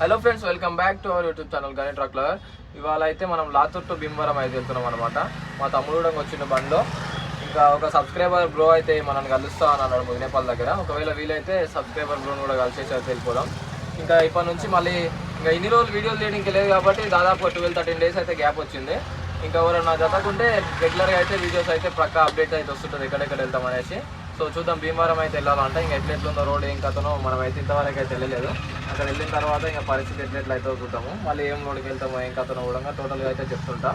Hello friends, welcome back to our YouTube channel Ganesh ట్రక్లర్. ఇవాళ అయితే మనం లాతూర్ టు భీమవరం అయితే వెళ్తున్నాం అనమాట. మా తమ్ముడు కూడా వచ్చిన బండిలో. ఇంకా ఒక సబ్స్క్రైబర్ బ్రో అయితే మనల్ని కలుస్తా అని అన్నాడు ముదినేపల్లి దగ్గర. ఒకవేళ వీలైతే సబ్స్క్రైబర్ బ్రోని కూడా కలిసేసి అయితే వెళ్ళిపోదాం. ఇంకా ఇప్పటి నుంచి మళ్ళీ ఇంకా ఇన్ని రోజులు వీడియోలు చేయడానికి లేదు కాబట్టి దాదాపు 12-13 డేస్ అయితే గ్యాప్ వచ్చింది. ఇంకా ఎవరైనా జతకుంటే రెగ్యులర్గా అయితే వీడియోస్ అయితే ప్రక్క అప్డేట్ అయితే వస్తుంటుంది ఎక్కడెక్కడ వెళ్తాం అనేసి. సో చూద్దాం, భీమవరం అయితే వెళ్ళాలంటే ఇంకా ఎట్లెట్లుందో రోడ్ ఏం కథనో మనం అయితే ఇంతవరకు అయితే వెళ్ళలేదు. అక్కడ వెళ్ళిన తర్వాత ఇంకా పరిస్థితి ఎట్లెట్లా అయితే చూద్దాము. మళ్ళీ ఏం రోడ్కి వెళ్తామో ఏం కథనో కూడా టోటల్గా అయితే చెప్తుంటా.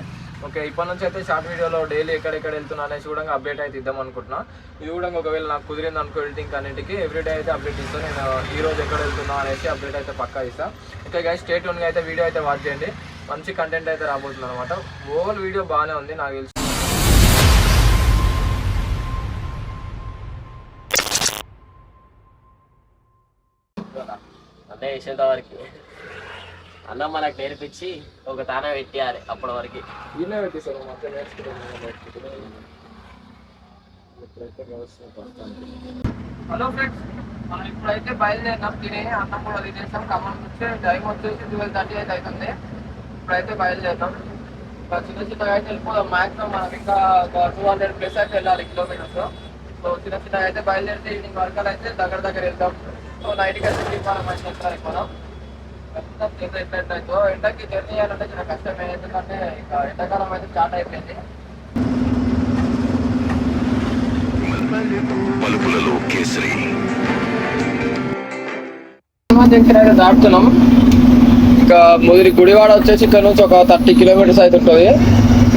ఓకే, ఇప్పటి నుంచి అయితే షార్ట్ వీడియోలో డైలీ ఎక్కడెక్కడ వెళ్తున్నా అనేసి కూడా అప్డేట్ అయితే ఇద్దాం అనుకుంటున్నా. ఇది కూడా ఒకవేళ నాకు కుదిరింది అనుకో ఎడిటింగ్ అన్నింటికి ఎవ్రీడే అయితే అప్డేట్ ఇస్తాను. నేను ఈ రోజు ఎక్కడ వెళ్తున్నా అనేసి అప్డేట్ అయితే పక్కా ఇస్తాను. ఓకే గైస్, స్టే ట్యూన్గా అయితే వీడియో అయితే వాచ్ చేయండి. మంచి కంటెంట్ అయితే రాబోతుంది అనమాట. ఓవర్ వీడియో బాగానే ఉంది నాకు తెలిసి. అంటే వేసేంత వరకు అన్న మనకు నేర్పించి ఒక తాన పెట్టేయాలి. అప్పటి వరకు ఈయనే పెట్టేశారు మొత్తం నేర్చుకుంటాను. హలో ఫ్రెండ్స్, మనం ఇప్పుడైతే బయలుదేరినాం. తినే అన్నం కూడా తినేసాం. ఖమ్మం నుంచి టైం వచ్చేసి 12:30 అయితే అవుతుంది. ఇప్పుడైతే బయలుదేరినాం. ఇంకా చిన్న చిన్నగా అయితే వెళ్ళిపోదాం. మ్యాక్సిమం మనం ఇంకా 200+ అయితే వెళ్ళాలి కిలోమీటర్స్. సో చిన్న చిన్నగా అయితే బయలుదేరితే ఈవినింగ్ వరకు అయితే దగ్గర వెళ్తాం. సో నైట్కి అయితే భీమవరం అయితే వెళ్తారు. మనం ఎట్లయితే ఎండకి జర్నీ చేయాలంటే చాలా కష్టమే, ఎందుకంటే ఇంకా ఎండాకాలం అయితే స్టార్ట్ అయిపోయింది. జంక్షన్ అయితే దాటుతున్నాం. ఇంకా ముదిరి గుడివాడ వచ్చేసి ఇక్కడ నుంచి ఒక 30 కిలోమీటర్స్ అయితే ఉంటుంది.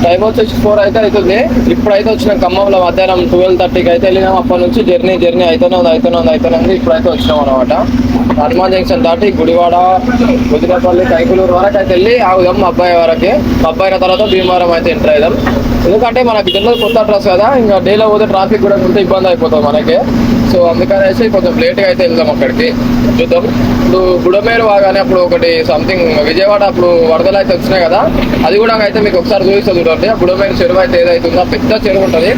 టైం వచ్చేసి 4 అయితే అవుతుంది. ఇప్పుడైతే వచ్చిన ఖమ్మంలో మధ్యాహ్నం 12:30కి అయితే వెళ్ళినాం. అప్పటి నుంచి జర్నీ అయితేనే ఉంది. ఇప్పుడైతే వచ్చినాం అనమాట. హనుమాన్ జంక్షన్ దాటి గుడివాడ, ముదిరేపల్లి, కైకులూరు వరకు అయితే వెళ్ళి ఆగుదాం. అబ్బాయి వరకే. అబ్బాయిన తర్వాత భీమవరం అయితే ఎంటర్ అవుదాం. ఎందుకంటే మనకి జనరల్ కొత్త అడ్రస్ కదా, ఇంకా డేలో పోతే ట్రాఫిక్ కూడా కొంత ఇబ్బంది అయిపోతుంది మనకి. సో అందుకనేసి కొంచెం లేట్గా అయితే వెళ్దాం అక్కడికి. చూద్దాం. ఇప్పుడు బుడమేరు వాగానే అప్పుడు ఒకటి సంథింగ్ విజయవాడ అప్పుడు వరదలు అయితే వచ్చినాయి కదా, అది కూడా అయితే మీకు ఒకసారి చూపిస్తుంది చూడండి. ఆ బుడమేరు చెరువు అయితే ఏదైతుందో పెద్ద చెరువు ఉంటుంది.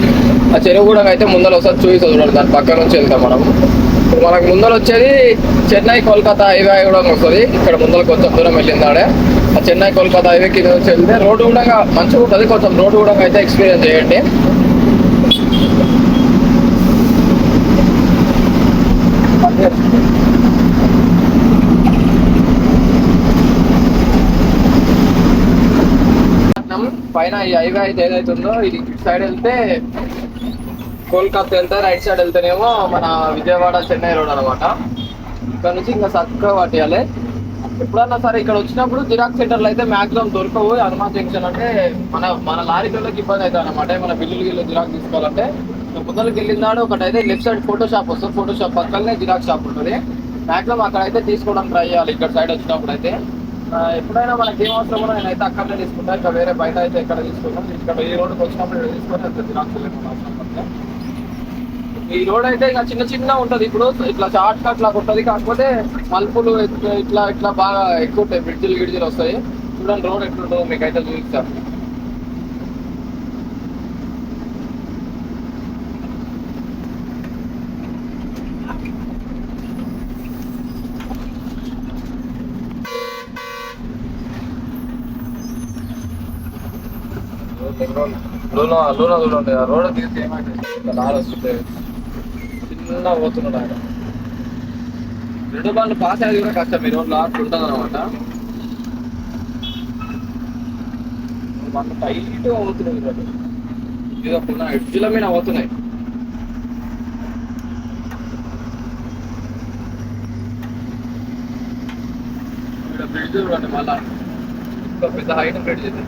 ఆ చెరువు కూడా అయితే ముందర ఒకసారి చూపిస్తుంది చూడండి. దాని పక్క నుంచి వెళ్తాం మనం. మనకు ముందర వచ్చేది చెన్నై కోల్కతా హైవే కూడా వస్తుంది. ఇక్కడ ముందర కొంచెం దూరం వెళ్ళిందాడే ఆ చెన్నై కోల్కతా హైవే కింద వచ్చి వెళ్తే రోడ్డు కూడా మంచిగా ఉంటుంది. కొంచెం రోడ్డు కూడా అయితే ఎక్స్పీరియన్స్ చేయండి. పైన ఈ హైవే అయితే ఏదైతుందో ఇది ఇటు సైడ్ వెళ్తే కోల్కతా వెళ్తే, రైట్ సైడ్ వెళ్తేనేమో మన విజయవాడ చెన్నై రోడ్ అనమాట. ఇక్కడ నుంచి ఇంకా చక్కగా పట్టేయాలి. ఎప్పుడన్నా సరే ఇక్కడ వచ్చినప్పుడు జిరాక్స్ సెంటర్లు అయితే మాక్సిమం దొరకవు. హనుమాన్ జంక్షన్ అంటే మన లారీ పిల్లలకి ఇబ్బంది అవుతుంది అనమాట. మన బిల్లులు జిరాక్స్ తీసుకోవాలంటే ముందరికి వెళ్ళిందాడు ఒకటి అయితే లెఫ్ట్ సైడ్ ఫోటో షాప్ వస్తుంది. ఫోటో షాప్ పక్కనే జిరాక్స్ షాప్ ఉంటుంది. మాక్సిమం అక్కడ అయితే తీసుకోవడానికి ట్రై చేయాలి. ఇక్కడ సైడ్ వచ్చినప్పుడు అయితే ఎప్పుడైనా మనకి ఏం అవసరం కూడా నేనైతే అక్కడనే తీసుకుంటాను. ఇంకా వేరే బయట అయితే ఎక్కడ తీసుకుంటాం. ఇక్కడ ఈ రోడ్డుకి వచ్చినప్పుడు తీసుకొని అంత జిరాక్స్ అవసరం పడితే. ఈ రోడ్ అయితే ఇంకా చిన్న ఉంటుంది. ఇప్పుడు ఇట్లా షార్ట్ కట్ లాగా ఉంటుంది. కాకపోతే మలుపులు ఇట్లా బాగా ఎక్కువ ఉంటాయి. బ్రిడ్జిలు వస్తాయి. చూడండి రోడ్ ఎట్లుంటుందో మీకు అయితే చూపిస్తాను. లూనా చూడండి. ఆ రోడ్ తీసి ఏమైతే లారీ వస్తుంది. చిన్న పోతున్నాడు ఆయన. 2 బండ్లు పాస్ అయ్యేది కూడా కష్టం. ఈ రోడ్లో ఉంటుంది అనమాట. బండ్లు టైట్గా పోతున్నాయి. రోడ్డు ఇది ఒక ఎడ్జిల మీద పోతున్నాయి. ఇక్కడ బ్రిడ్జ్ చూడండి. మళ్ళా పెద్ద హైట్ బ్రిడ్జ్ ఇది.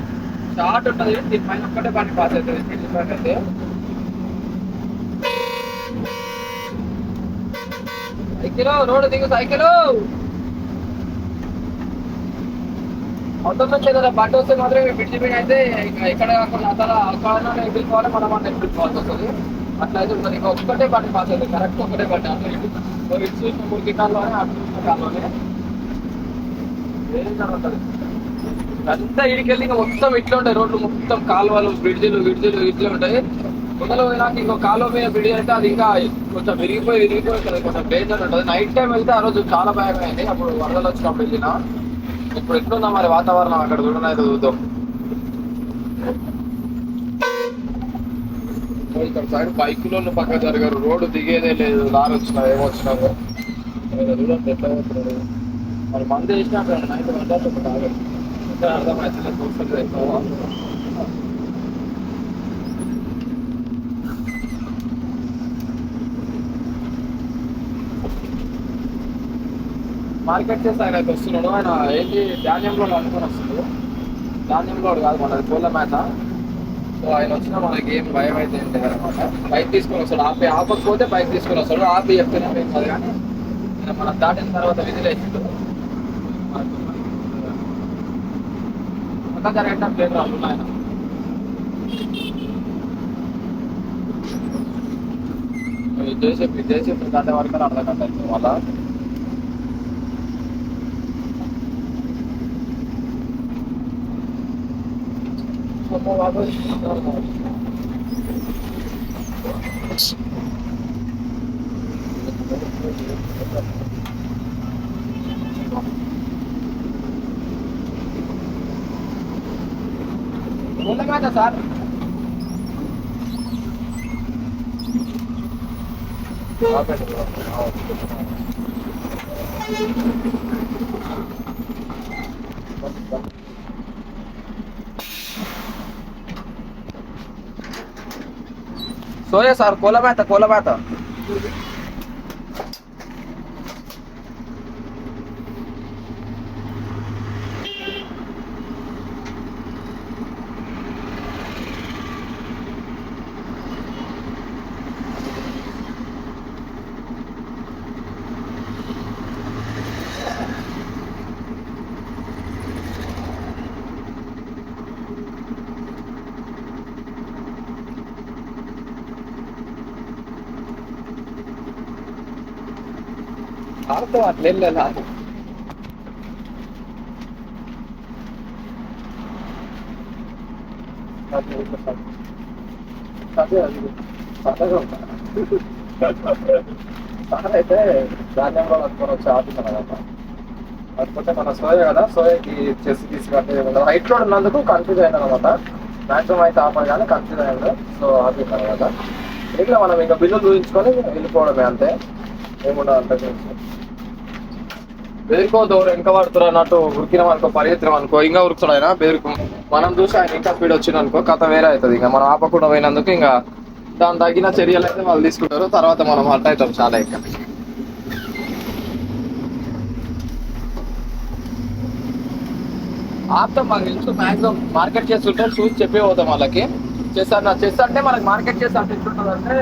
షార్ట్ ఉంటుంది. దీని పైన ఒక్కటే బండి పాస్ అవుతుంది. బ్రిడ్జ్ పైన అయితే సైకిల్ రోడ్ దిగు. సైకిల్ మొత్తం నుంచి ఏదైనా బండి వస్తే మాత్రమే బ్రిడ్జ్ పైన అయితే ఎక్కడ కాకుండా అసలు ఎదుర్కోవాలి. మనం అంటే ఎదుర్కోవాల్సి వస్తుంది. అట్లా అయితే ఉంటుంది. ఇంకా ఒక్కటే బండి పాస్ అవుతుంది. కరెక్ట్ ఒకటే బండి. అట్లా ఇటు చూసిన 3 కాల్లోనే అటు చూసిన కాల్లోనే ఏం జరుగుతుంది. అంతా ఇడికెళ్ళి ఇంకా మొత్తం ఇట్లా ఉంటాయి రోడ్లు. మొత్తం కాలువలు, బ్రిడ్జిలు ఇట్లా ఉంటాయి. ముందర పోయినాక ఇంకో కాలువ మీద బ్రిడ్జ్ అయితే అది ఇంకా కొంచెం విరిగిపోయి కొంచెం డేంజర్ ఉంటుంది. నైట్ టైం వెళ్తే ఆ రోజు చాలా భయం అయింది. అప్పుడు వరదలు వచ్చినప్పుడు వెళ్ళిన ఇప్పుడు ఎట్లుందా మరి వాతావరణం అక్కడ చూడడం అయితే చూద్దాం. ఇక్కడ సైడ్ బైకులో పక్క జరగారు, రోడ్డు దిగేదే లేదు, లారీ వచ్చినా ఏమొచ్చినా చూడండి ఎట్లా పోతున్నాడు. మరి మంది వేసినట్టు నైట్ వండాలి ఒక తాగదు ఇంకా అర్థమైతే చూస్తుంది ఎక్కువ. మార్కెట్ చేస్తే ఆయన అయితే వస్తున్నాడు. ఆయన ఏంటి ధాన్యంలో అనుకుని వస్తుంది. ధాన్యంలో కాదు మనది కోళ్ళ మేత. సో ఆయన వచ్చినా మనకి ఏం భయం అయితే ఏం లేదనమాట. బైక్ తీసుకొని వస్తాడు, ఆపకపోతే బైక్ తీసుకొని వస్తాడు. ఆపి చెప్తేనే ఏం కాదు, కానీ మనం దాటిన తర్వాత విధిలేసిండు అట్లా జరగటం లేదు రాదు ఆయన. ఇది చేసి దాటే వరకు అర్థం కట్టాలి వాళ్ళ. बोला సార్ सोया सर कोला बात ఆడుతూ అట్లా వెళ్ళాలి. సార్ అయితే ధాన్యంలో అనుకుని వచ్చి ఆడుతున్నాను కదా. కాకపోతే మన సోయ కదా, సోయకి చెస్ తీసుకుంటే హైట్ లో ఉన్నందుకు కన్ఫ్యూజ్ అయింది అనమాట. మ్యాక్సిమం అయితే ఆపాలి కానీ కన్ఫ్యూజ్ అయింది. సో ఆడుతున్నాను కదా. ఇట్లా మనం ఇంకా బిల్లు చూపించుకొని వెళ్ళిపోవడమే, అంతే. ఏముండదు అంత బెదిరికో దూరం వెనక పడుతున్నారు అన్నట్టు. ఉరికినాం అనుకో, పరిగెత్తినాం అనుకో, ఇంకా ఉరుకుతాడు ఆయన. బెదిరికి మనం చూసి ఆయన ఇంకా స్పీడ్ వచ్చింది అనుకో, కథ వేరే అవుతుంది. ఇంకా మనం ఆపకుండా పోయినందుకు ఇంకా దాని తగిన చర్యలు అయితే వాళ్ళు తీసుకుంటారు. తర్వాత మనం హర్ట్ అవుతాం చాలా. ఇంకా ఆపుతాం. మాకు తెలుసు మ్యాక్సిమం మార్కెట్ చేస్తుంటే చూసి చెప్పే పోతాం వాళ్ళకి. చెస్ అంటే మనకి మార్కెట్ చేసి అంటే ఎట్లుంటుందంటే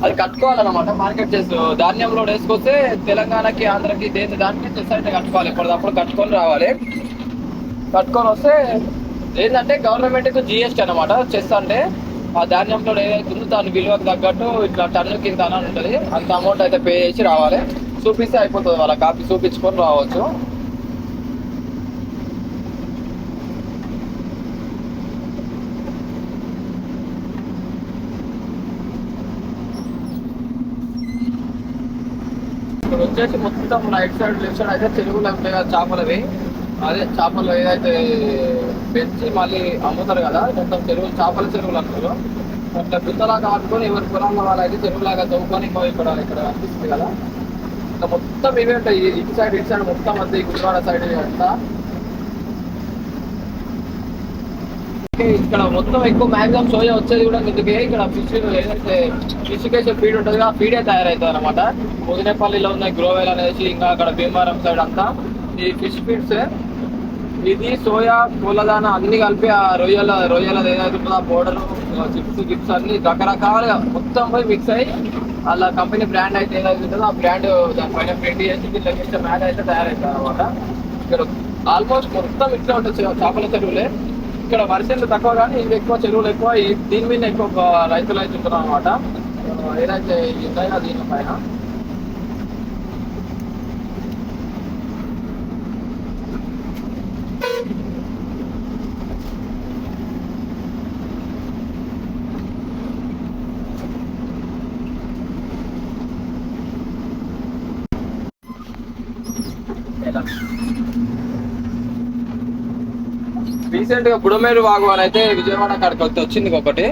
అది కట్టుకోవాలన్నమాట. మార్కెట్ చేసి ధాన్యంలో వేసుకొస్తే తెలంగాణకి ఆంధ్రకి దానికి చెస్ అయితే కట్టుకోవాలి. ఎప్పటికప్పుడు కట్టుకొని రావాలి. కట్టుకొని వస్తే ఏంటంటే గవర్నమెంట్కి GST అనమాట. చెస్ అంటే ఆ ధాన్యంలో ఏదైతుందో దాని విలువకు తగ్గట్టు ఇట్లా టన్ను కింద అని ఉంటుంది. అంత అమౌంట్ అయితే పే చేసి రావాలి. చూపిస్తే అయిపోతుంది, వాళ్ళ కాపీ చూపించుకొని రావచ్చు. ఇక్కడ వచ్చేసి మొత్తం రైట్ సైడ్ లెఫ్ట్ సైడ్ అయితే చెరువులు ఉంటాయి కదా, చేపలవి. అదే చేపలు ఏదైతే పెంచి మళ్ళీ అమ్ముతారు కదా, మొత్తం చెరువులు చేపల చెరువులు అంటారు. అట్లా గుంతలాగా ఆడుకొని ఎవరి పొలంలో వాళ్ళు అయితే చెరువులాగా తవ్వుకొని ఇక్కడ అనిపిస్తుంది కదా. ఇంకా మొత్తం ఇవే ఉంటాయి. ఇటు సైడ్ మొత్తం అంతే. ఈ గుడివాడ సైడ్ అంతా ఇక్కడ మొత్తం ఎక్కువ మ్యాక్సిమం సోయా వచ్చేది కూడా ఇందుకే. ఇక్కడ ఫిష్ ఏదైతే ఫిషికేషన్ ఫీడ్ ఉంటుంది ఆ ఫీడే తయారవుతుంది అనమాట. ముదినేపల్లిలో ఉన్నాయి గ్రోవెల్ అనేసి, ఇంకా అక్కడ భీమవరం సైడ్ అంతా ఈ ఫిష్ ఫీడ్స్. ఇది సోయా, పూలదాన అన్ని కలిపి ఆ రొయ్యల ఏదైతే ఉంటుందో ఆ పౌడర్, చిప్స్ అన్ని రకరకాలుగా మొత్తం పోయి మిక్స్ అయ్యి అలా కంపెనీ బ్రాండ్ అయితే ఏదైతే ఉంటుందో ఆ బ్రాండ్ దానిపైన ప్రింట్ చేసి దీంట్లో మ్యాట్ అయితే తయారవుతుంది అనమాట. ఇక్కడ ఆల్మోస్ట్ మొత్తం ఇట్లా ఉంటుంది చేపల చెరువులే. ఇక్కడ వర్షాలు తక్కువ కానీ ఇవి ఎక్కువ, చెరువులు ఎక్కువ. దీని మీద ఎక్కువ రైతులు అయితే ఉంటున్నారు అనమాట. ఏదైతే ఉన్నాయో దీని పైన రీసెంట్ గా బుడమేరు వాగు అని అయితే విజయవాడ కాడికి వచ్చింది ఒకటి.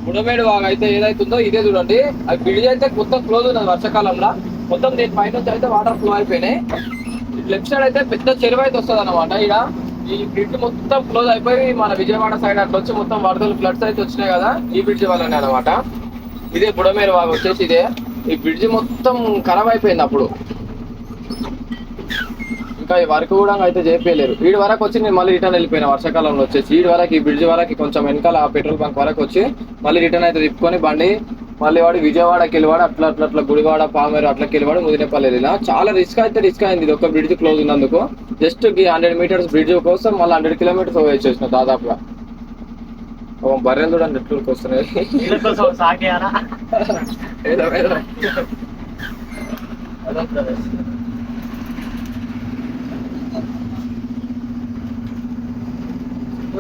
బుడమేడు వాగు అయితే ఏదైతుందో ఇదే చూడండి. అది బ్రిడ్జ్ అయితే మొత్తం క్లోజ్ ఉన్నది వర్షాకాలంలో. మొత్తం దీని పైన అయితే వాటర్ ఫ్లో అయిపోయినాయి. లెఫ్ట్ సైడ్ అయితే పెద్ద చెరువు అయితే వస్తుంది అనమాట. ఇక్కడ ఈ బ్రిడ్జ్ మొత్తం క్లోజ్ అయిపోయి మన విజయవాడ సైడ్ అట్లా వచ్చి మొత్తం వరదలు ఫ్లడ్స్ అయితే వచ్చినాయి కదా, ఈ బ్రిడ్జ్ వల్లనే అనమాట. ఇదే బుడమేరు వాగు వచ్చేసి ఇదే. ఈ బ్రిడ్జ్ మొత్తం ఖరాబ్ అయిపోయింది అప్పుడు. ఇంకా ఈ వర్క్ కూడా అయితే చేపలేరు. వీడి వరకు వచ్చి నేను మళ్ళీ రిటర్న్ వెళ్ళిపోయినా వర్షాకాలంలో వచ్చేసి. వీడి వరకు ఈ బ్రిడ్జ్ వరకు కొంచెం వెనకాల ఆ పెట్రోల్ బంక్ వరకు వచ్చి మళ్ళీ రిటర్న్ అయితే తిప్పుకొని బండి మళ్ళీ వాడు విజయవాడకి వెళ్ళివాడు, అట్లా అట్లా అట్లా గుడివాడ పామేరు అట్లకి వెళ్ళివాడు, ముదినేపల్లి. ఇలా చాలా రిస్క్ అయింది ఇది ఒక బ్రిడ్జ్ క్లోజ్ ఉన్నందుకు. జస్ట్ 100 మీటర్స్ బ్రిడ్జ్ కోసం మళ్ళీ 100 కిలోమీటర్స్ వచ్చేసిన దాదాపుగా. బర్రెలు చూడండి ఎట్లకి వస్తున్నాయి.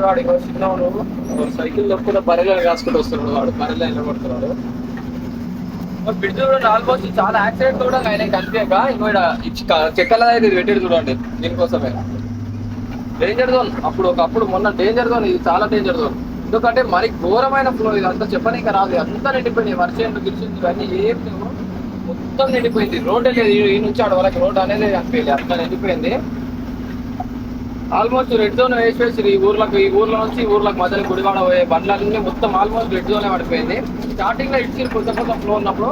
వాడు చిన్నవాడు సైకిల్ తప్పుకుంటే బర్రెలను కాసుకుంటూ వస్తున్నాడు. వాడు బర్రెలు నిలబడుతున్నాడు. బ్రిడ్జ్ చూడండి ఆల్మోస్ట్ చాలా యాక్సిడెంట్ కూడా ఆయన కనిపించక ఇంకా చెక్కల అయితే ఇది పెట్టాడు చూడండి. దీనికోసమే డేంజర్ జోన్. ఒకప్పుడు మొన్న డేంజర్ జోన్, ఇది చాలా డేంజర్ జోన్. ఎందుకంటే మరి ఘోరమైన ఫ్లో, ఇది అంతా చెప్పనీక రాదు. అంతా నిండిపోయింది. వర్షం గిరిచింది ఇవన్నీ ఏం లేవు, మొత్తం నిండిపోయింది. రోడ్డే లేదు ఈ నుంచి ఆడ వరకు. రోడ్ అనేది అనిపించలేదు, అంతా నిండిపోయింది. ఆల్మోస్ట్ రెడ్ జోన్ వేసి ఈ ఊర్లో నుంచి ఈ ఊర్లకు మధ్యలో గుడివాడ పోయే బండ్లన్నీ మొత్తం ఆల్మోస్ట్ రెడ్ జోనే పడిపోయింది. స్టార్టింగ్ లో ఇచ్చి కొంచెం ఫ్లో ఉన్నప్పుడు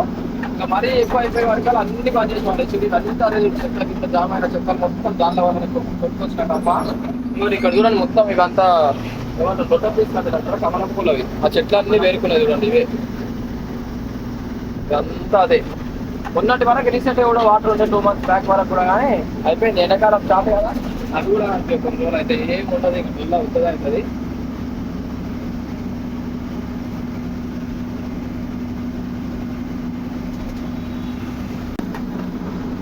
ఇంకా మరీ ఎక్కువ అయిపోయే వరకు అన్ని బంద్ చేసి పడేసి అంతా అదే చెట్ల కింద జామ్ అయిన చెక్కలు మొత్తం దానిలో వాళ్ళని కొట్టుకొచ్చినట్టు తప్ప. ఇంకోటి ఇక్కడ చూడండి మొత్తం ఇవంతా ఏమంటారు లొట్ట తీసుకుంటారు అక్కడ కమలం పూలు. అవి ఆ చెట్లన్నీ వేరుకునేది చూడండి. ఇవే ఇదంతా అదే. మొన్నటి వరకు రీసెంట్ కూడా వాటర్ ఉండే 2 months బ్యాక్ వరకు కూడా, కానీ అయిపోయింది. ఎండాకాలం స్టార్ట్ కదా, అది కూడా కొన్ని రోజులు అయితే ఏం ఉండదు. ఇంకా పిల్ల అవుతుంది అవుతుంది.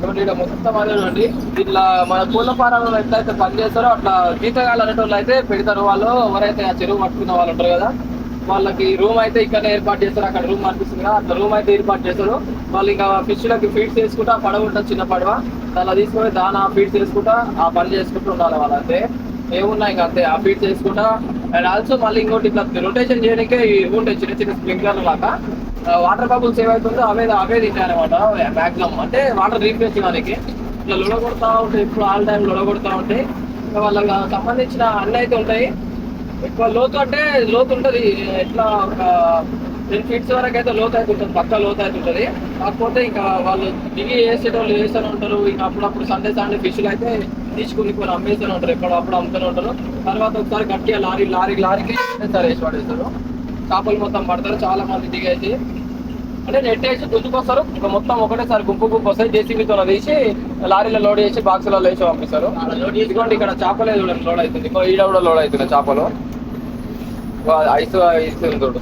ఇక్కడ మొత్తం అదేనండి. ఇట్లా మన కోళ్ళ ఫారాలు ఎట్లయితే పని చేస్తారో అట్లా జీతగాళ్ళు అనేటోళ్ళు అయితే పెడతారు. వాళ్ళు ఎవరైతే ఆ చెరువు పట్టుకున్న వాళ్ళు ఉంటారు కదా, వాళ్ళకి రూమ్ అయితే ఇక్కడ ఏర్పాటు చేస్తారు. అక్కడ రూమ్ అనిపిస్తుంది కదా, అట్లా రూమ్ అయితే ఏర్పాటు చేస్తారు. వాళ్ళు ఇంకా ఫిష్లకి ఫీడ్స్ చేసుకుంటా, పడవ ఉంటుంది చిన్న పడవ, దానిలో తీసుకొని దాని ఫీడ్స్ చేసుకుంటా ఆ పని చేసుకుంటూ ఉండాలి వాళ్ళు. అంతే ఏమున్నా ఇంకా అంతే ఆ ఫీడ్స్ చేసుకుంటా. అండ్ ఆల్సో మళ్ళీ ఇంకోటి ఇట్లా రొటేషన్ చేయడానికే ఉంటాయి చిన్న చిన్న స్ప్రింక్లర్ లాగా. వాటర్ బబుల్స్ ఏవైతుందో అవే తింటాయి అనమాట మ్యాక్సిమం. అంటే వాటర్ రీఫ్రెష్ చేయడానికి ఇట్లా లొడగొడతా ఉంటాయి. ఇప్పుడు ఆల్ టైం లొడగొడతా ఉంటాయి. వాళ్ళకి సంబంధించిన అన్నీ అయితే ఉంటాయి. ఎక్కువ లోతు అంటే లోతు ఉంటుంది. ఎట్లా ఒక 10 feet వరకు అయితే లోతు అయితే ఉంటుంది, పక్కా లోతు అయితే ఉంటుంది. కాకపోతే ఇంకా వాళ్ళు దిగి వేసేటోళ్ళు వేస్తూనే ఉంటారు. ఇంకా అప్పుడప్పుడు సండే ఫిష్లు అయితే తీసుకుని కొన్ని అమ్మేస్తూనే ఉంటారు. ఎప్పుడప్పుడు అమ్ముతూనే ఉంటారు. తర్వాత ఒకసారి గట్టిగా లారీకి సరే వేసి పడేస్తారు. చేపలు మొత్తం పడతారు. చాలా మంది దిగేసి అంటే నెట్ వేసి గుంజుకొస్తారు. ఇంకా మొత్తం ఒకటేసారి గుంపు వస్తాయి. జేసీబీతో తీసి లారీలో లోడ్ చేసి బాక్సులలో వేసి పంపిస్తారు. ఇదిగోండి ఇక్కడ చేపలే చూడండి లోడ్ అవుతుంది. ఇంకో ఈడ కూడా లోడ్ అవుతుంది చేపలు. ఐస్ చూడు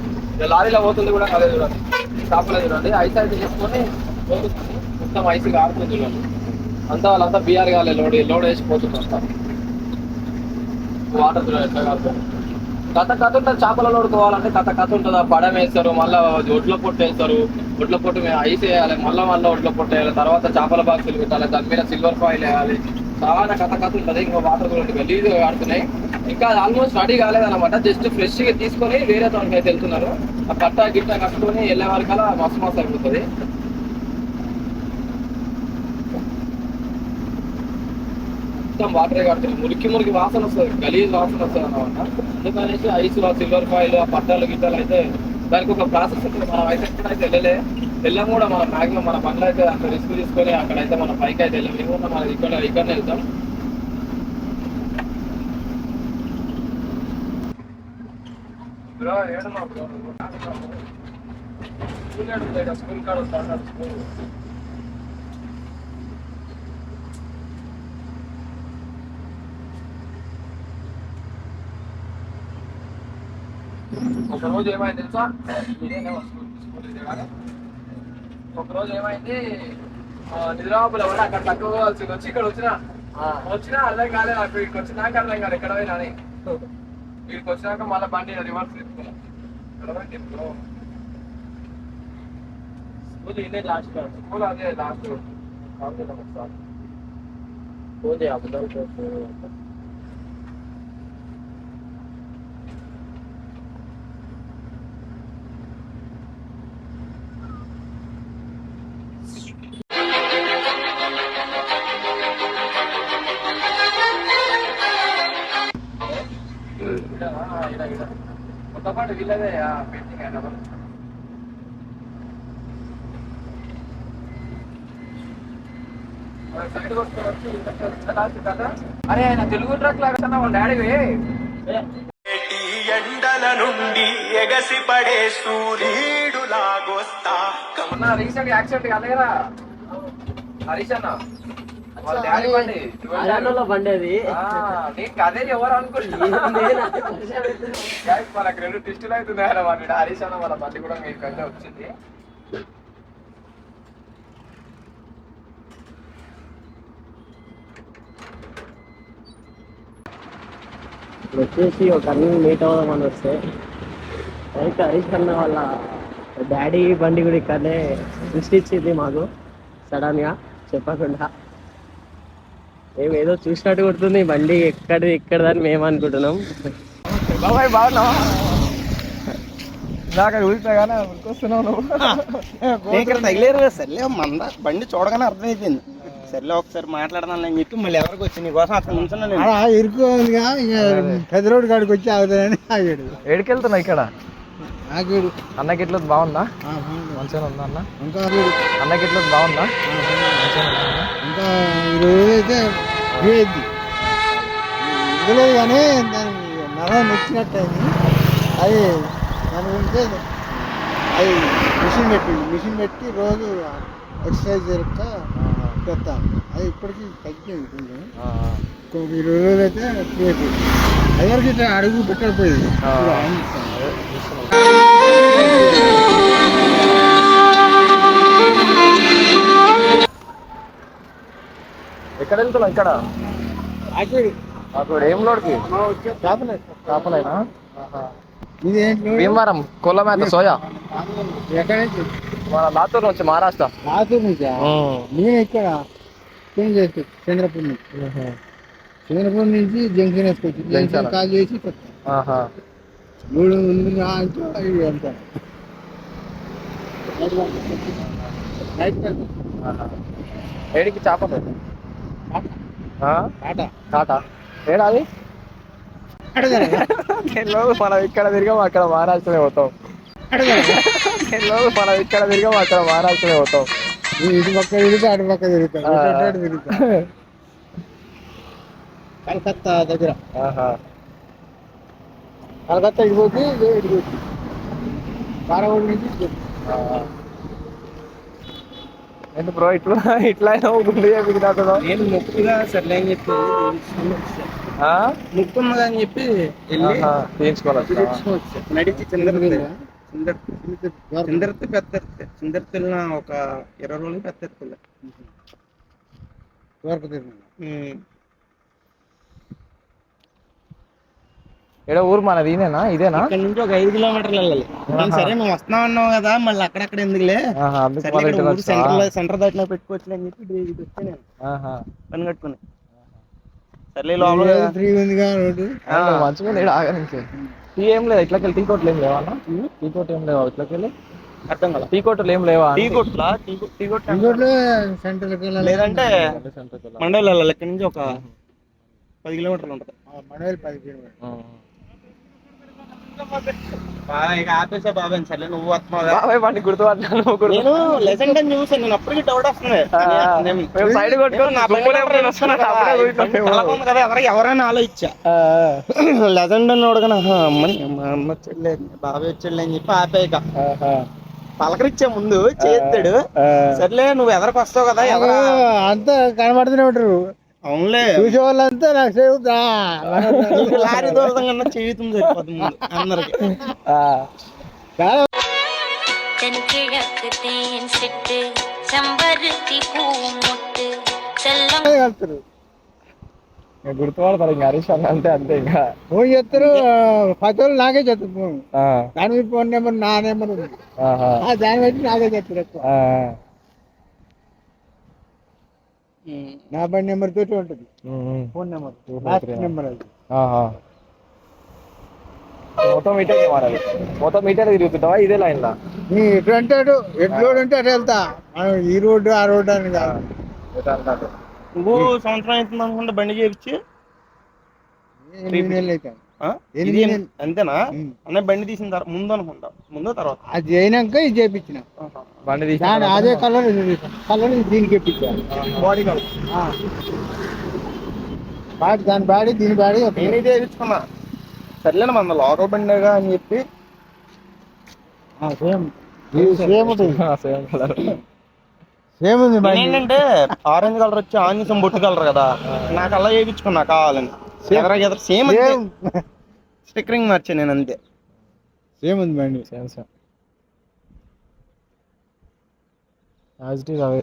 లారీలో పోతుంది కూడా అదే చూడండి. చేపలే చూడండి ఐస్ అయితే చేసుకొని పోతుంది. మొత్తం ఐస్ ఆడుతుంది చూడండి. అంతా వాళ్ళంతా బీఆర్ కాలే లోడ్ వేసి పోతుంది అంతా. వాటర్ చూడండి ఎట్లా కాదు. కథ ఉంటుంది. చేపల లోడుకోవాలంటే కథ ఉంటుంది. పడం వేస్తారు, మళ్ళీ ఒడ్ల పొట్టు వేస్తారు. ఒడ్ల పొట్టు మేము ఐస్ వేయాలి, మళ్ళీ ఒడ్ల పొట్టు వేయాలి. తర్వాత చేపల బాక్సులు పెట్టాలి, దాని మీద సిల్వర్ ఫాయిల్ వేయాలి. చాలా కథ ఉంటుంది. ఇంకా వాటర్ కూడా గలీజ్గా ఆడుతున్నాయి. ఇంకా ఆల్మోస్ట్ రెడీ కాలేదన్నమాట. జస్ట్ ఫ్రెష్గా తీసుకొని వేరే తోటకి అయితే వెళ్తున్నారు. ఆ గిట్ట కట్టుకొని వెళ్ళే వరకల్లా మస్తు అయిపోతుంది. మొత్తం వాటరే కడుతుంది. మురికి వాసన వస్తుంది, గలీజ్ వాసన వస్తుంది అన్నమాట. అందుకనేసి ఐస్ సిల్వర్ ఫాయిల్ ఆ పట్టాలు గిట్టాలు అయితే దానికి ఒక ప్రాసెస్ ఉంటుంది. మనం అయితే ఎక్కడైతే వెళ్ళాం కూడా మనం మ్యాక్సిమం మన పనులు అయితే అంత రిస్క్ తీసుకొని అక్కడైతే మన పైకి అయితే వెళ్ళాం. ఏమన్నా మనం ఇక్కడనే వెళ్తాం. స్కూల్ కాడ స్కూల్ ఒకరోజు ఏమైంది తెలుసా, ఒకరోజు ఏమైంది నిద్రాపులో కూడా అక్కడ తక్కువ వచ్చి ఇక్కడ వచ్చినా అర్థం కాలేదు. నాకు ఇక్కడికి వచ్చినాక అర్థం కాదు ఎక్కడ పోయినా అని. వీడికి వచ్చినాక మళ్ళీ బండి రివర్స్ తిప్పుకున్నాం. స్కూల్ ఇదే లాస్ట్ స్కూల్ అదే లాస్ట్ ఫోన్ చేయ అబద్ధాలు కొత్త పాటు వీళ్ళదే పెయింటింగ్ అయినా అరే ఆయన తెలుగు ట్రక్ లాగా వాళ్ళ డాడీ ఎండల నుండి ఎగసి పడే సూర్యుడు లాగొస్తా మొన్న రీసెంట్ యాక్సిడెంట్ కాదు కదా హరీష్ అన్న వాళ్ళ డాడీ బండి బండి అది నీకు అదే ఎవరు అనుకుంటున్నా మనకు 2 టెస్టులు అవుతున్నాయి వాడి హరీష్ అన్న వాళ్ళ బండి కూడా మీకు కంటే వచ్చింది. వచ్చేసి ఒక అన్ని మీట్ అవుదామని వస్తే అయితే హరీష్ అన్న వాళ్ళ డాడీ బండి కూడా ఇక్కడనే సృష్టించింది మాకు సడన్గా చెప్పకుండా. మేము ఏదో చూసినట్టు కొడుతుంది బండి ఎక్కడదని మేము అనుకుంటున్నాం. బాబాయ్ బాగున్నావా ఇందాక చూసినా కానీ ఉరికొస్తున్నావు తగిలేరు సర్లే మంద బండి చూడగానే అర్థమైపోయింది. సర్లే ఒకసారి మాట్లాడదాం అని చెప్పి మళ్ళీ ఎవరికి వచ్చి నీకోసం అక్కడ నుంచున్నా ఇరుకు ఉందిగా ఇంకా పెద్ద రోడ్డు కాడికి వచ్చి ఆగుతాయని ఆగాడు. ఏడికెళ్తున్నా ఇక్కడ ఆగాడు. అన్నకి ఇట్లా బాగుందా మంచిగా ఉందా అన్న ఇంకా అన్నకి ఇట్లా బాగుందా ఇంకా 20 రోజులు అయితే పోయింది ఇవ్వలేదు కానీ దానికి నరం నొచ్చినట్టు అయింది. అది దాని గురించి అది మిషన్ పెట్టి రోజు ఎక్సర్సైజ్ జరుగుతా పెడతాను. అది ఇప్పటికీ తగ్గిపోయింది కొంచెం. 20 రోజులు అయితే పోయింది. ఎవరికి ఇట్లా అడుగు పెట్టకపోయింది. ఎక్కడ వెళ్తున్నావు ఇక్కడ అక్కడ ఏం లోడ్కి చేపలేనా ఇదేంటి భీమవరం కోళ్ళమేత సోయా ఎక్కడి నుంచి? మన లాతూర్ నుంచి మహారాష్ట్ర. లాతూర్ నుంచా? నేను ఇక్కడ చేంజ్ చేస్తా చంద్రపూర్ నుంచి. చంద్రపూర్ నుంచి జంక్షన్ వేసుకోవచ్చు. జంక్షన్ కాల్ చేసి 3 ముందు అంతా ఏడికి చేపలు టాటా టాటా ఏడాది తెలియదు. మనం ఇక్కడ తిరిగాం అక్కడ మహారాష్ట్రనే పోతాం. తెలియదు. మనం ఇక్కడ తిరిగాం అక్కడ మహారాష్ట్రనే పోతాం. ఇటు పక్క తిరుగుతా అటు పక్క తిరుగుతా కలకత్తా దగ్గర. కలకత్తా ఇడిపోతే ఇడిపోతుంది. కారగూడ నుంచి ఏంటి బ్రో ఇట్లా గుండె చేపినాడు. నేను మొక్కుగా సర్లే అని చెప్పి ముక్కున్నదా అని చెప్పి తీయించుకోవాలి. నడిచి చిందర్తి పెద్ద ఒక 20 రోజులు పెద్ద ఏదో ఊరు మనది ఇదేనా ఇక్కడ నుంచి ఒక 5 కిలోమీటర్లు వెళ్ళాలి. సరే నువ్వు వస్తున్నా ఉన్నావు కదా మళ్ళీ అక్కడక్కడ ఎందుకులే సెంటర్ దాటినా పెట్టుకోవచ్చు అని చెప్పి ఇది వచ్చా నేను పని కట్టుకుని. సర్లే లోపల ఫ్రీ ఉందిగా రోడ్డు మంచిగా ఆగడానికి టీ ఏం లేదు. ఇట్లకి టీ కోట్లు ఏం లేవా? టీ కోట్ ఏం లేవా? ఇట్లకి వెళ్ళి అర్థం కదా టీ కోట్లు ఏం లేవా? టీ కొట్లు సెంటర్ లేదంటే మండలి వెళ్ళాలి. ఇక్కడ నుంచి ఒక 10 కిలోమీటర్లు ఉంటుంది. మండలి 10 కిలోమీటర్లు. ఇక ఆపేసా బాబాయ్. సర్లే నువ్వు వస్తున్నావు బాబాయ్ వాడిని గుర్తుపట్టాను. నేను లెజెండ్ అని చూసాను. నేను అప్పటికి డౌట్ వస్తుంది సైడ్ కొట్టుకొని కదా ఎవరైనా ఆలోచించా లెజెండ్ అని అడగను. అమ్మని మా అమ్మ చెల్లె బాబాయ్ వచ్చాడు అని చెప్పి ఆపేయక పలకరిచ్చే ముందు చేస్తాడు. సర్లే నువ్వు ఎదరికి వస్తావు కదా అంతా కనబడుతూనే ఉంటారు. అవునులే చూసే వాళ్ళంతా నాకు చెబుతా లారీ దూరం కన్నా జీవితం సరిపోతుంది అందరికి. గుర్తుపడతారు ఇంకా హరీష్ అన్న అంటే అంతే. ఇంకా ఫోన్ చేస్తారు. 10 రోజులు నాకే చేస్తారు ఫోన్. దాని మీద ఫోన్ నెంబర్ నా నెంబర్ ఉంది. దాన్ని బట్టి నాకే చేస్తారు ఎక్కువ. నా బండి నెంబర్ తోటి ఉంటుంది ఫోన్ నెంబర్ లాస్ట్ నెంబర్ అది. మొత్తం ఇటే మారాలి, మొత్తం ఇటే తిరుగుతుంటావా ఇదే లైన్ లా? నీ ఎటు అంటాడు, ఎటు రోడ్ అంటే అటు వెళ్తా. మనం ఈ రోడ్డు ఆ రోడ్డు అని కాదు. నువ్వు సంవత్సరం అవుతుంది అనుకుంటా బండి చేయించి. 8 నెలలు అవుతాయి. ఇది అంతేనా? అన్నయ్య బండి తీసిన తర్వాత ముందు అనుకుంటా, ముందు తర్వాత అది అయినాక ఇది చేయించిన బండి తీసి దాని అదే కలర్ కలర్ దీనికి ఎప్పించాను. బాడీ కలర్ బాడీ దాని బాడీ దీని బాడీ నేను ఇది వేయించుకున్నా. సర్లేనా మన లోకల్ బండిగా అని చెప్పి సేమ్ సేమ్ ఉంటుంది. సేమ్ కలర్ సేమ్ ఉంది బండి. ఏంటంటే ఆరెంజ్ కలర్ వచ్చి ఆంజసం బొట్టు కలర్ కదా, నాకు అలా వేయించుకున్నా కావాలని. ఎదురు సేమ్ స్టిక్కరింగ్ మార్చా నేను అంతే. సేమ్ ఉంది బండి. Same same as it is away.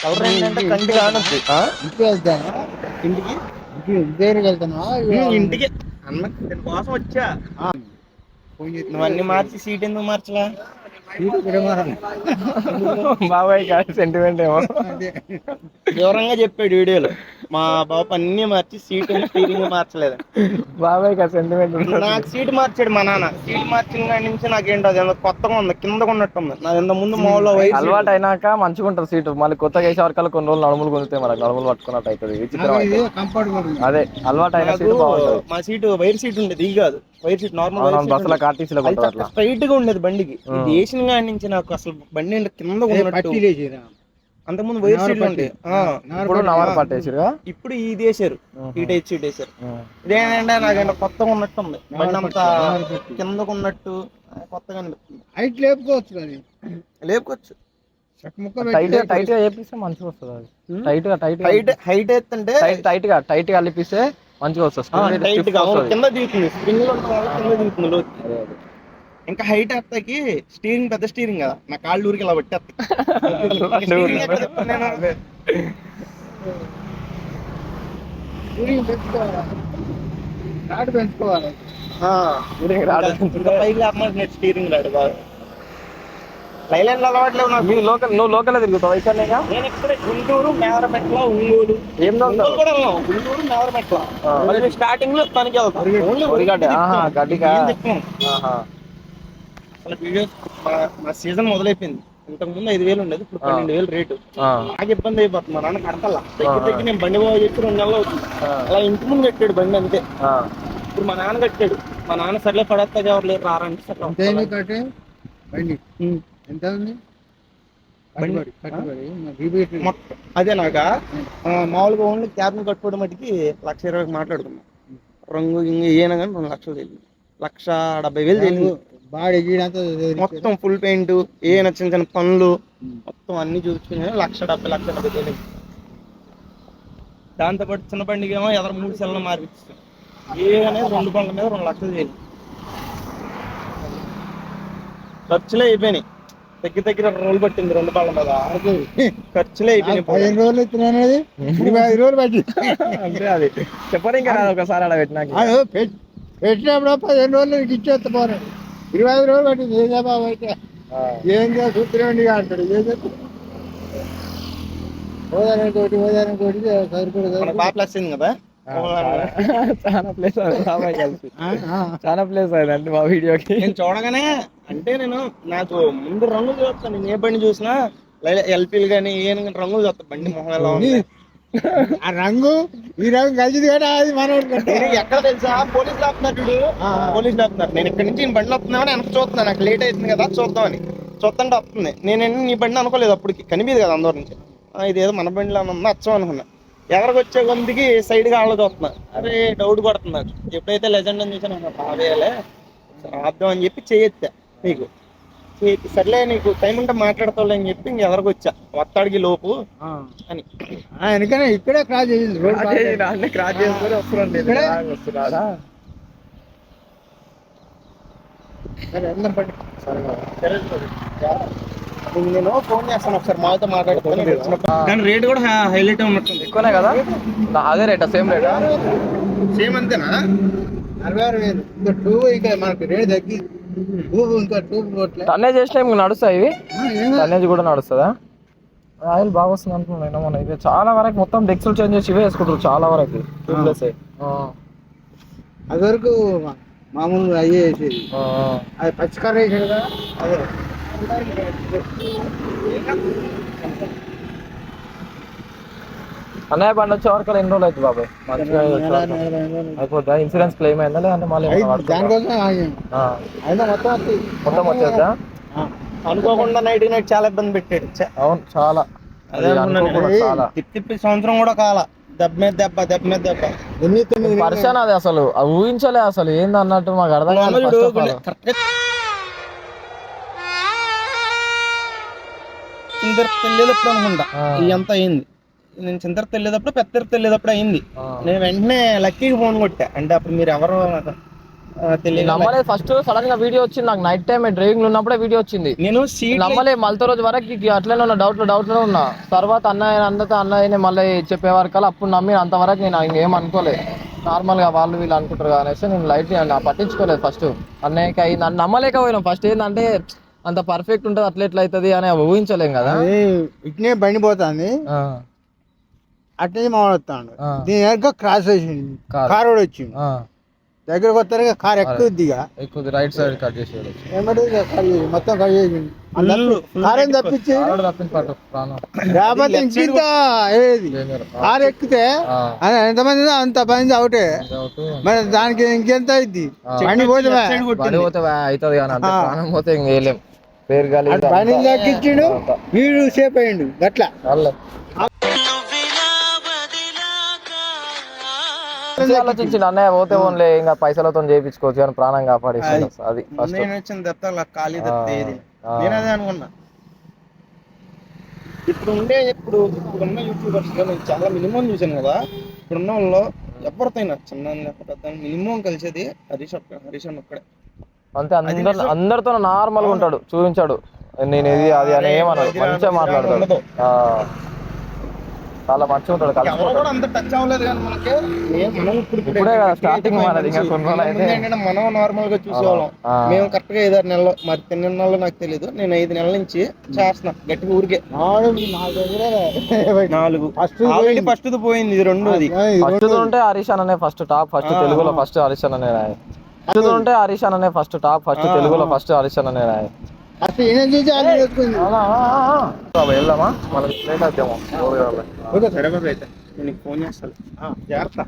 Colour ఏంటంటే కంటి కానొద్దు. ఇంటికి వెళ్తాను, ఇంటికి దగ్గరికి వెళ్తాను. ఇంటికి అన్న దీని కోసం వచ్చా. నువ్వు అన్ని మార్చి సీట్ ఎందుకు మార్చలా? బాబాయ్ కాదు సెంటిమెంట్ ఏమో వివరంగా చెప్పాడు వీడియోలో. మా బాబు అన్ని మార్చి సీట్ స్టీరింగ్ మార్చలేదు. బాబాయ్ కాదు సెంటిమెంట్. నాకు సీట్ మార్చాడు మా నాన్న. సీట్ మార్చిన కాడి నుంచి నాకేంటో అది కొత్తగా ఉంది, కిందకు ఉన్నట్టుంది. నాకు ఇంత ముందు మామూలు అలవాటు అయినాక మంచిగా ఉంటుంది సీటు. మళ్ళీ కొత్తగా వేసే వరకు కొన్ని రోజులు నడుములు కొనితే మనకు నడుములు పట్టుకున్నట్టు అవుతుంది. అదే అలవాటు అయిన సీటు బాగుంటుంది. మా సీటు వైర్ సీట్ ఉండేది, ఇది కాదు వైర్ సీట్. నార్మల్ బస్సులో కార్టీసీలో స్ట్రైట్ గా ఉండేది బండికి. ఇది వేసిన కాడి నుంచి నాకు అసలు బండి కింద ఉన్నట్టు. అంతకుముందు వైర్ సీట్లు ఉండే, ఇప్పుడు నవారు పట్టేసారు. ఇప్పుడు ఇది వేసారు, ఈ టైప్ సీట్ వేసారు. ఇదేంటంటే నాకంటే కొత్తగా ఉన్నట్టు ఉంది బండి, అంతా కిందకు ఉన్నట్టు కొత్తగా అనిపిస్తుంది. హైట్ లేపుకోవచ్చు కానీ లేపుకోవచ్చు. టైట్ గా చేపిస్తే మంచిగా వస్తుంది. అది టైట్ గా హైట్ ఎత్తుంటే టైట్ గా కలిపిస్తే మంచిగా వస్తుంది. టైట్ గా కింద దిగుతుంది, స్ప్రింగ్ లో కింద దిగుతుంది లోతు. ఇంకా హైట్ ఎత్తాకి స్టీరింగ్ పెద్ద స్టీరింగ్ కదా, నా కాళ్ళు ఊరికి ఇలా పట్టేస్తాయి. రాడు పెంచుకోవాలి. పైకి లేకపోతే స్టీరింగ్ రాడు బాగా. లైలాండ్ అలవాట్లేవు నాకు. నువ్వు లోకల్ తిరుగుతావు ఇక్కడ? నేను ఇక్కడ గుంటూరు, మేవరమెట్ల, ఒంగోలు. ఏం కూడా వెళ్ళాం, గుంటూరు, మేవరమెట్ల. స్టార్టింగ్ లో తనకి మా సీజన్ మొదలైపోయింది. ఇంతకు ముందు 5,000 ఉండేది, ఇప్పుడు 12,000 రేటు. నాకు ఇబ్బంది అయిపోతుంది. మా నాన్న కడతల్లా దగ్గర నేను బండి బాగా చెప్పి 2 నెలలు అవుతుంది. అలా ఇంటి ముందు కట్టాడు బండి అంతే. ఇప్పుడు మా నాన్న కట్టాడు. మా నాన్న సర్లే పడేస్తా ఎవరు లేరు రారంటే ఎంత ఉంది మొత్తం అదే. నాక మామూలుగా ఓన్లీ క్యాబ్ని కట్టుకోవడం మటుకి 1,20,000 మాట్లాడుకున్నాం. రంగు గింగు ఏనా కానీ 2 లక్షలు తెలియదు, 1,70,000 తెలియదు. మొత్తం ఫుల్ పెయింట్, ఏ చిన్న చిన్న పనులు మొత్తం అన్ని చూపించుకుని 1,70,000 తెలియదు. దాంతోపాటు చిన్న బండికి ఏమో ఎదరు 3 సెల్లు మార్పిస్తాం. ఏ అనేది 2 బండ్ల మీద 2 లక్షలు తెలియదు. ఖర్చులే అయిపోయినాయి. దగ్గర 2 రోజులు పట్టింది 2 బండ్ల మీద. ఖర్చులే అయిపోయినాయి. 15 రోజులు ఎత్తున్నది, 25 రోజులు పట్టింది. అంటే అది చెప్పరు ఇంకా ఒకసారి అలా పెట్టినాక పెట్టినప్పుడు 15 రోజులు నీకు ఇచ్చేస్తా పోను. 25 రోజులు పట్టింది. ఏం బాబు అయితే ఏం చూస్తున్నాండి అంటాడు. ఏం చెప్తా హోదానికి కోటి సరిపడదు. బాగా ప్లస్ అయింది కదా. చాలా ప్లేస్ చాలా ప్లేస్ అయిందండి మా వీడియోకి. నేను చూడగానే అంటే నాకు ముందు రంగులు చూస్తాను. నేను ఏ బండి చూసినా ఎల్పీలు కానీ ఏ రంగులు చూస్తాను. బండి మొహం ఎలా ఉంది, ఆ రంగు ఈ రంగు కలిసింది కానీ అది మనోడు ఎక్కడ తెలుసా? పోలీసులు ఆపుతున్నారు. నేను ఇక్కడ నుంచి బండి వస్తున్నామని వెనక చూస్తున్నాను. నాకు లేట్ అవుతుంది కదా చూద్దామని చూస్తుంటే వస్తుంది. నేను నీ బండి అనుకోలేదు, అప్పటికి కనిపించదు కదా అందరి నుంచి. ఇదేదో మన బండిలో ఉందా అచ్చం అనుకున్నా. ఎవరికి వచ్చే కొందికి సైడ్గా వాళ్ళు చూస్తున్నా. అరే డౌట్ కొడుతుంది నాకు. ఎప్పుడైతే లెజెండ్ అని చూసాను బావేయాలే ఆపుదాం అని చెప్పి చేయెత్తా. నీకు సర్లే నీకు టైం ఉంటే మాట్లాడతావులే అని చెప్పి ఇంకెవరికి వచ్చా ఒత్తాడికి లోపు అని. ఎందుకనే ఇక్కడే క్రాస్ చేసింది రోడ్ క్రాస్ చేసుకొని వస్తున్నాడా? నేను ఫోన్ చేస్తాను ఒకసారి మాతో మాట్లాడుతాను. కానీ రేట్ కూడా హైలైట్ ఉన్నట్టుంది. ఎక్కువనే కదా? అదే రేటా? సేమ్ రేటా? సేమ్ అంతేనా? 66,000 ఇంకా 2 ఇంకా మనకి రేట్ తగ్గి ఇంకా 2 పోట్లే టన్నేజ్ చేసినా మీకు నడుస్తాయి ఇవి ఏం కాదు. టన్నేజ్ కూడా నడుస్తుందా ఆయిల్ బాగా వస్తుంది అనుకున్నాను మన ఇది చాలా వరకు మొత్తం డెక్స్లు చేంజ్ చేసి ఇవే వేసుకుంటారు చాలా వరకు ట్యూబ్లెస్ అది వరకు మామూలుగా అయ్యే వేసేది అది పచ్చికార వేసాడు కదా అదే అన్నయ్య బండి వచ్చే వరకు ఎన్ని రోజులు అవుతుంది బాబాయ్ మంచిగా అయిపోద్దా ఇన్సూరెన్స్ క్లెయిమ్ అయిందా లేదంటే మళ్ళీ ఏమైనా పడుతుందా? దానికోసం ఆగాం. ఆ, అయినా మొత్తం వస్తాయి. మొత్తం వచ్చేద్దా అనుకోకుండా నైట్ చాలా ఇబ్బంది పెట్టాడు అవును చాలా అదే అది అనుకున్నాను. అనుకోకుండా చాలా తిప్పి సంవత్సరం కూడా కాల దెబ్బ మీద దెబ్బ 8-9 పరిశాన్ అది అసలు అది ఊహించలే అసలు ఏంది అన్నట్టు మాకు అర్థం కాదు first of all. చింతర్తి వెళ్ళేటప్పుడు అనుకుంటా ఆ. ఇదంతా అయింది. నేను చింతర్తి వెళ్ళేటప్పుడు పెద్దర్తి వెళ్ళేటప్పుడు అయింది. ఆ. నేను వెంటనే లక్కీకి ఫోన్ కొట్టా. అంటే అప్పుడు మీరు ఎవరు నాకు, తెలియదు. నమ్మలేదు ఫస్ట్ సడన్ గా వీడియో వచ్చింది నాకు నైట్ టైం డ్రైవింగ్ ఉన్నప్పుడే వీడియో వచ్చింది నేను సీట్ నమ్మలే మళ్ళీ రోజు వరకు ఇక అట్లనే ఉన్నా డౌట్లో ఉన్నా తర్వాత అన్నయ్య మళ్ళీ చెప్పే వరకల్లా అప్పుడు నమ్మి అంతవరకు నేను ఇంకేం అనుకోలే నార్మల్ గా వాళ్ళు వీళ్ళు అనుకుంటారు అనేసి నేను లైట్ పట్టించుకోలేదు ఫస్ట్ అన్నయ్యకి అయి నన్ను నమ్మలేకపోయినాం ఫస్ట్ ఏంటంటే అంత పర్ఫెక్ట్ ఉంటుంది అట్లా ఎట్లా అవుతుంది అని ఊహించలేం కదా అది ఇట్నే బండి పోతుంది ఆ, అట్నే మామూలు వస్తాడు ఆ. దీని వెనక క్రాస్ వేసింది కారు. కారు కూడా వచ్చింది ఆ, దగ్గరకు వస్తారు కారు ఎక్కుద్ది ఇక ఎక్కువ రైట్ సైడ్ కట్ చేసేది ఏమంటే ఇక కట్ చేసి మొత్తం కట్ చేసింది కారు ఏం తప్పించి తప్పింది పట్టు ప్రాణం లేకపోతే ఇంత ఏది Danger. కారు ఎక్కితే ఆ. ఎంతమంది ఉన్నా అంత మంది అవుటే మరి దానికి ఇంకెంత అయింది బండి పోతే బండి పోతే అవుతుంది కానీ అంటే ప్రాణం పోతే ఇంకేలేం పేరు గాలి బండి దక్కిచ్చిండు వీడు సేఫ్ అయ్యిండు గట్ల ఆలోచించిండు అన్నయ్య పోతే ఓన్లే ఇంకా పైసలతో చేయించుకోవచ్చు కానీ ప్రాణం కాపాడేసి అది ఫస్ట్ నేను వచ్చిన దత్త అలా ఖాళీ దత్త ఏది నేను అదే అనుకున్నా. ఇప్పుడున్న యూట్యూబర్స్ లో నేను చాలా మినిమం చూసాను కదా. ఇప్పుడున్న వాళ్ళు ఎవరితోనైనా చిన్న పెద్ద మినిమం కలిసేది హరీష్ అన్న ఒక్కడే. అంతే అందరితో నార్మల్ గా ఉంటాడు చూపించాడు నేను ఇది అది అని ఏమన్నాడు మంచిగా మాట్లాడతాడు చాలా మంచిగా ఉంటాడు ఎవరు కూడా అంత టచ్ అవ్వలేదు కానీ మనకి మనం ఇప్పుడే కదా స్టార్టింగ్ మనది ఇంకా కొన్ని రోజులు అయితే ఏంటంటే మనం నార్మల్ గా చూసేవాళ్ళం. మేము కరెక్ట్ గా 5-6 నెలలు మరి 10 నెలలు నాకు తెలియదు. నేను 5 నెలల నుంచి చేస్తున్నా గట్టిగా ఊరికే 4 ఆల్రెడీ ఫస్ట్ పోయింది ఇది రెండోది. ఫస్ట్ ఉంటే హరీష్ అన్ననే ఫస్ట్ టాప్ ఫస్ట్ తెలుగులో ఫస్ట్ హరీష్ అన్ననే రాయి ఫస్ట్ ఉంటే హరీష్ అన్ననే ఫస్ట్ టాప్ ఫస్ట్ తెలుగులో ఫస్ట్ హరీష్ అన్ననే రాయి అసలు ఈయన చూసి ఆయన చేసుకుంది వెళ్దామా మనకి లేట్ అవుతామో సరే బాబు అయితే నేను నీకు ఫోన్ చేస్తాను జాగ్రత్త.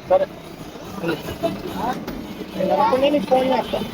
సరే నేను అనుకునే నీకు ఫోన్ చేస్తాను.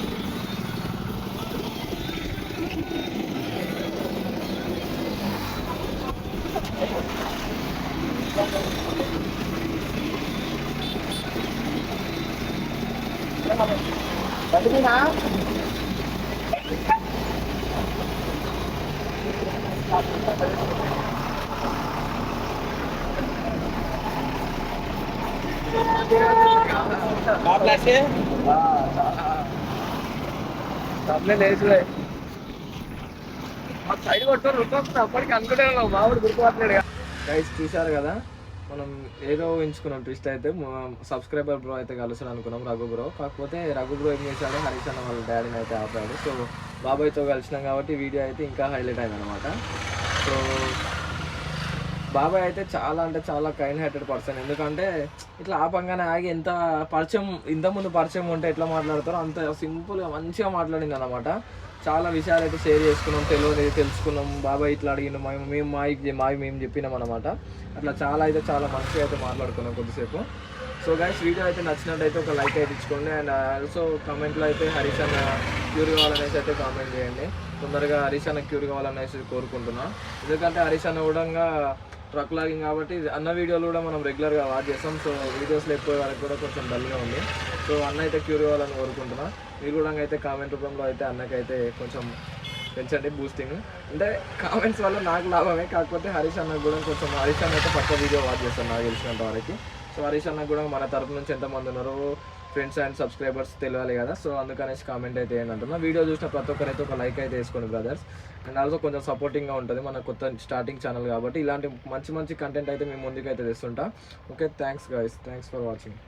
గైస్ చూశారు కదా మనం ఏదో ఊహించుకున్నాం ట్విస్ట్ అయితే సబ్స్క్రైబర్ బ్రో అయితే కలుస్తాను అనుకున్నాం రఘు బ్రో కాకపోతే రఘు బ్రో ఏం చేశాడు హరీష్ అన్న వాళ్ళ డాడీని అయితే ఆపాడు సో బాబాయ్తో కలిసినాం కాబట్టి వీడియో అయితే ఇంకా హైలైట్ అయింది అనమాట సో బాబాయ్ అయితే చాలా అంటే చాలా కైండ్ హార్టెడ్ పర్సన్ ఎందుకంటే ఇట్లా ఆపంగానే ఆగి ఎంత పరిచయం ఇంతకుముందు పరిచయం ఉంటే ఎట్లా మాట్లాడతారో అంత సింపుల్గా మంచిగా మాట్లాడింది అనమాట చాలా విషయాలు అయితే షేర్ చేసుకున్నాం తెలియదు తెలుసుకున్నాం బాబాయ్ ఇట్లా అడిగిన మేము మావి మేము చెప్పినాం అనమాట అట్లా చాలా మంచిగా అయితే మాట్లాడుకున్నాం కొద్దిసేపు సో గైస్ వీడియో అయితే నచ్చినట్టయితే ఒక లైక్ అయితే ఇచ్చుకోండి అండ్ ఆల్సో కామెంట్లో అయితే హరీష్ అన్న క్యూర్ కావాలనేసి అయితే కామెంట్ చేయండి తొందరగా హరీష్ అన్న క్యూర్ కావాలనేసి కోరుకుంటున్నా ఎందుకంటే హరీష్ అన్న కూడా ట్రక్ లాగింగ్ కాబట్టి అన్న వీడియోలు కూడా మనం రెగ్యులర్గా వాచ్ చేస్తాం సో వీడియోస్లో ఎక్కువ వరకు కూడా కొంచెం డల్గా ఉంది సో అన్న అయితే క్యూర్ కావాలని కోరుకుంటున్నా మీరు కూడా అయితే కామెంట్ రూపంలో అయితే అన్నకైతే కొంచెం పెంచండి బూస్టింగ్ అంటే కామెంట్స్ వల్ల నాకు లాభమే కాకపోతే హరీష్ అన్నకు కూడా కొంచెం హరీష్ అన్న అయితే పక్క వీడియో వాచ్ చేస్తాను నాకు తెలిసినంత వరకు సో హరీష్ అన్నకు కూడా మన తరపు నుంచి ఎంతమంది ఉన్నారో ఫ్రెండ్స్ అండ్ సబ్స్క్రైబర్స్ తెలియాలి కదా. సో అందుకనేసి కామెంట్ అయితే ఏంటి అంటున్నా. వీడియో చూసిన ప్రతి ఒక్కరైతే ఒక లైక్ అయితే వేసుకోండి బ్రదర్స్. అండ్ ఆల్సో కొంచెం సపోర్టింగ్గా ఉంటుంది మన కొత్త స్టార్టింగ్ ఛానల్ కాబట్టి ఇలాంటి మంచి కంటెంట్ అయితే మేము ముందుకైతే తెస్తుంటా. Okay, thanks guys, thanks for watching.